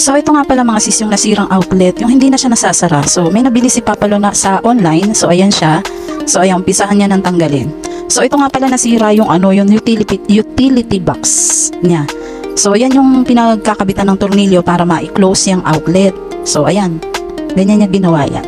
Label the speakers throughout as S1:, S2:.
S1: So ito nga pala mga sis, yung nasirang outlet, yung hindi na siya nasasara. So may nabili si Papalo na sa online. So ayan siya. So ayan, umpisahan niya ng tanggalin. So ito nga pala nasira yung yung utility box niya. So ayan yung pinagkakabitan ng tornilyo para ma-close yung outlet. So ayan, ganyan niya ginawa yan.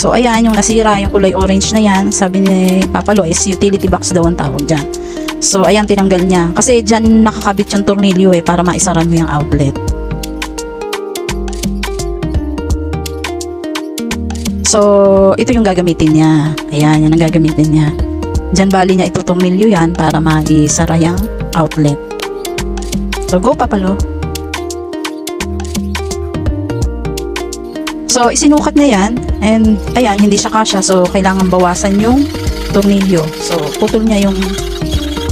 S1: So ayan yung nasira, yung kulay orange na yan, sabi ni Papalo is utility box daw ang tawag dyan. So ayan, tinanggal niya kasi dyan nakakabit yung tornilyo para maisara mo yung outlet. So ito yung gagamitin niya. Ayan, yan ang gagamitin niya. Dyan bali niya ito tornilyo yan para maisara yung outlet. So go Papalo. So, isinukat niya yan, and ayan, hindi siya kasya, so kailangan bawasan yung tornilyo. So, putol niya yung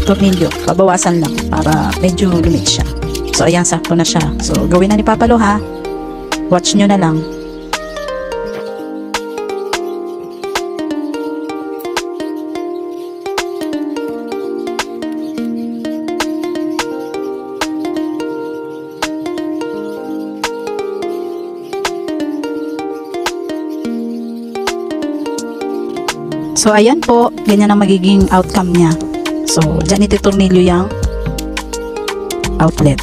S1: tornilyo, babawasan lang para medyo lumit siya. So, ayan, sakto na siya. So, gawin na ni Papalo ha. Watch nyo na lang. So, ayan po, ganyan ang magiging outcome niya. So, dyan ititornilyo yung outlet.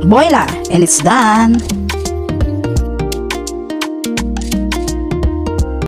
S1: Voila! And it's done!